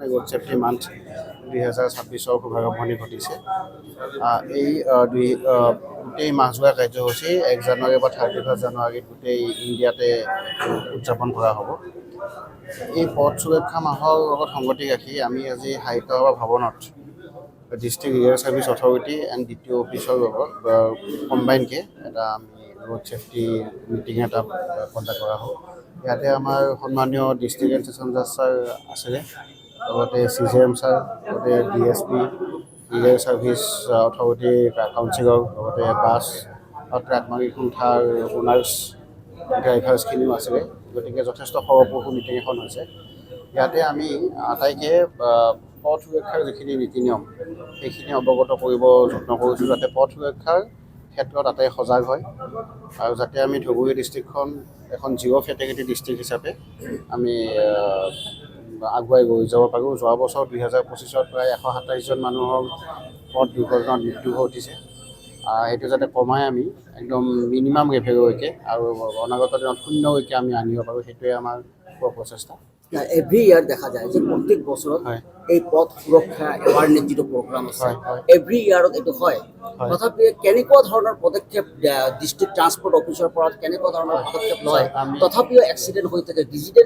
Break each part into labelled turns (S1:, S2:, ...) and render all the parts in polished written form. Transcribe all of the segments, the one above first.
S1: International road safety month 2026 শুভাৰম্ভণি ঘটিছে। এই গোটেই মাহজোৰা কাৰ্যসূচী 1 জানুৱাৰী বা 31 জানুৱাৰীত গোটেই ইণ্ডিয়াতে উদযাপন কৰা হ'ব। এই পথ সুৰক্ষা মাহৰ লগত সংগতি ৰাখি আমি আজি সাহিত্যসভা ভৱনত district air service authority and DTO অফিচৰ লগত কম্বাইনকৈ এটা আমি ৰোড ছেফটি মিটিং এটা কণ্ডাক্ট কৰা হ'ল। ইয়াতে আমাৰ সন্মানীয় ডিষ্ট্ৰিক্ট এণ্ড ছেছন জাজ ছাৰ আছিলে, লগতে CJM ছাৰ, লগতে DSP এয়াৰ ছাৰ্ভিচ অথৰিটিৰ কাউন্সিলৰ, লগতে বাছ আৰু ট্ৰাক মালিকসংস্থাৰ অ'নাৰ্ছ ড্ৰাইভাৰ্ছখিনিও আছিলে। গতিকে যথেষ্ট ফলপ্ৰসূ মিটিং এখন হৈছে। ইয়াতে আমি আটাইকে পথ সুৰক্ষাৰ যিখিনি নীতি নিয়ম সেইখিনি অৱগত কৰিব যত্ন কৰিছোঁ, যাতে পথ সুৰক্ষাৰ ক্ষেত্ৰত আটাই সজাগ হয় আৰু যাতে আমি ধুবুৰী ডিষ্ট্ৰিক্টখন এখন জিৰ' ফেটেলিটি ডিষ্ট্ৰিক্ট হিচাপে আমি আগুৱাই গৈ যাব পাৰোঁ। যোৱা বছৰ 2025ত প্ৰায় 127জন মানুহৰ পথ দুৰ্ঘটনাত মৃত্যু ঘটিছে। সেইটো যাতে কমাই আমি একদম মিনিমাম লেভেললৈকে আৰু অনাগত দিনত শূন্যলৈকে আমি আনিব পাৰোঁ, সেইটোৱে আমাৰ প্ৰচেষ্টা।
S2: এভৰি ইয়াৰ দেখা যায় যে প্ৰত্যেক বছৰত এই পথ সুৰক্ষা এৱাৰনেছ যিটো প্ৰগ্ৰাম আছে, এভৰি ইয়াৰত এইটো হয়। তথাপি কেনেকুৱা ধৰণৰ পদক্ষেপ ডিষ্ট্ৰিক্ট ট্ৰান্সপৰ্ট অফিচৰ পৰা কেনেকুৱা ধৰণৰ পদক্ষেপ লয়? তথাপিও এক্সিডেণ্ট হৈ থাকে।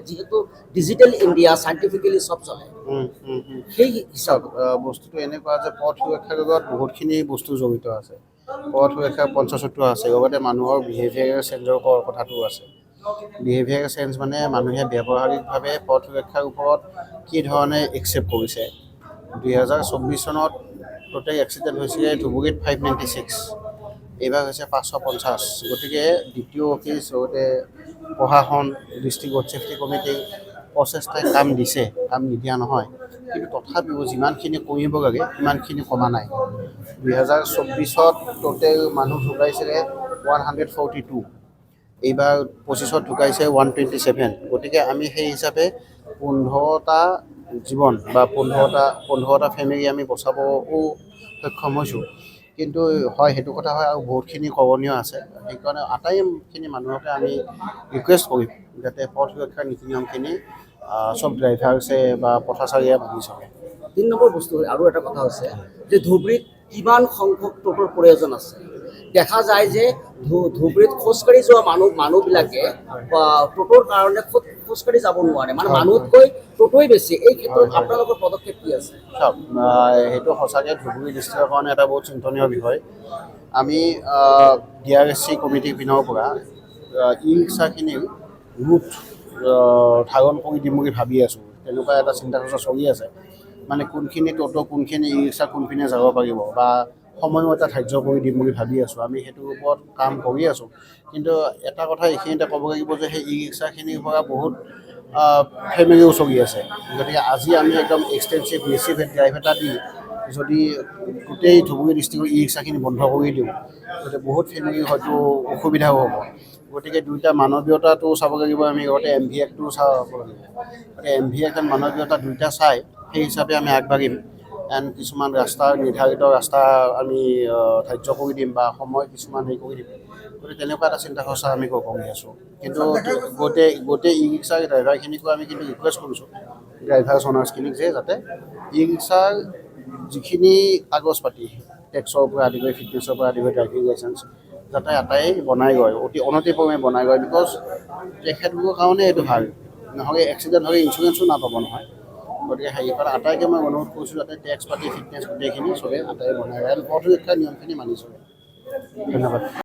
S2: যিহেতু ডিজিটেল ইণ্ডিয়া, চাইণ্টিফিকেলি চব চলে, সেই হিচাপত
S1: বস্তুটো এনেকুৱা যে পথ সুৰক্ষাৰ লগত বহুতখিনি বস্তু জড়িত আছে। পথ সুৰক্ষাৰ পঞ্চসূত্ৰ আছে, লগতে মানুহৰ বিহেভিয়াৰ চেঞ্জৰ কথাটো আছে। বিহেভিয়াৰ চেঞ্জ মানে মানুহে ব্যৱহাৰিকভাৱে পথ সুৰক্ষাৰ ওপৰত কি ধৰণে একচেপ্ট কৰিছে। 2024 চনত টোটেল এক্সিডেণ্ট হৈছিলে ধুবুৰীত 596, এইবাৰ হৈছে 550। গতিকে DTO অফিচ, লগতে প্ৰশাসন, ডিষ্ট্ৰিক্ট ৰোড ছেফটি কমিটি প্ৰচেষ্টাই কাম দিছে, কাম নিদিয়া নহয়। কিন্তু তথাপিও যিমানখিনি কৰিব লাগে সিমানখিনি কমা নাই। 2024ত টোটেল মানুহ ঢুকাইছিলে 142, এইবাৰ 25ত ঢুকাইছে 127। গতিকে আমি সেই হিচাপে 15টা জীৱন বা 15টা ফেমিলি আমি বচাবও সক্ষম হৈছোঁ। কিন্তু হয়, সেইটো কথা হয়, আৰু বহুতখিনি কৰণীয় আছে। সেইকাৰণে আটাইখিনি মানুহকে আমি ৰিকুৱেষ্ট কৰিম যাতে পথ সুৰক্ষাৰ নীতি নিয়মখিনি চব ড্ৰাইভাৰ্ছে বা পথচাৰীয়ে মানি চলে।
S2: 3 নম্বৰ বস্তু আৰু এটা কথা হৈছে যে ধুবুৰীত কিমান সংখ্যক টোটোৰ প্ৰয়োজন আছে। দেখা যায় যে ধুবুৰীত খোজকাঢ়ি যোৱা মানুহবিলাকে টোটোৰ কাৰণে খোজকাঢ়ি যাব নোৱাৰে, মানে মানুহতকৈ টোটোই বেছি। এই ক্ষেত্ৰত আপোনালোকৰ পদক্ষেপ কি আছে?
S1: সেইটো সঁচাকৈ ধুবুৰী ডিষ্ট্ৰিক্টৰ কাৰণে এটা বহুত চিন্তনীয় বিষয়। আমি DRSC কমিটিৰ পিনৰ পৰা ই ৰিক্সাখিনিৰ ৰুট ধাৰণ কৰি দিম বুলি ভাবি আছোঁ। তেনেকুৱা এটা চিন্তা চৰ্চা চলি আছে। মানে কোনখিনি টোটো, কোনখিনি ই ৰিক্সা কোনপিনে যাব পাৰিব, বা সময়ো এটা ধাৰ্য কৰি দিম বুলি ভাবি আছোঁ। আমি সেইটোৰ ওপৰত কাম কৰি আছোঁ। কিন্তু এটা কথা এইখিনিতে ক'ব লাগিব যে সেই ই ৰিক্সাখিনিৰ পৰা বহুত ফেমিলিও চলি আছে। গতিকে আজি আমি একদম এক্সটেনচিভ মেচিভ ড্ৰাইভ এটা দি যদি গোটেই ধুবুৰী ডিষ্ট্ৰিক্টৰ ই ৰিক্সাখিনি বন্ধ কৰি দিওঁ, গতিকে বহুত ফেমিলি হয়তো অসুবিধাও হ'ব। গতিকে দুয়োটা মানৱীয়তাটো চাব লাগিব, আমি লগতে MV Actটোও চাব লাগিব। গতিকে MV Act আৰু মানৱীয়তা দুয়োটা চাই সেই হিচাপে আমি আগবাঢ়িম। এণ্ড কিছুমান নিৰ্ধাৰিত ৰাস্তা আমি ধাৰ্য কৰি দিম বা সময় কিছুমান হেৰি কৰি দিম। গতিকে তেনেকুৱা এটা চিন্তা চৰ্চা আমি কৰি আছোঁ। কিন্তু গোটেই ই ৰিক্সাৰ ড্ৰাইভাৰখিনিকো আমি কিন্তু ৰিকুৱেষ্ট কৰিছোঁ, ড্ৰাইভাৰ্ছ অনাৰ্ছখিনিক, যে যাতে ই ৰিক্সাৰ যিখিনি কাগজ পাতি, টেক্সৰ পৰা আদি কৰি, ফিটনেছৰ পৰা আদি কৰি, ড্ৰাইভিং লাইচেঞ্চ যাতে আটাই বনাই লয়, অনতিপলমে বনাই লয়। বিকজ তেখেতলোকৰ কাৰণে এইটো ভাল, নহ'লে এক্সিডেণ্ট হ'লে ইঞ্চুৰেঞ্চো নাপাব নহয়। গতিকে সেইকাৰণে আটাইকে মই অনুৰোধ কৰিছোঁ যাতে টেক্স পাতি, ফিটনেছ গোটেইখিনি চবে আটাই বনাই লয়, পথ সুৰক্ষাৰ নিয়মখিনি মানি চলে। ধন্যবাদ।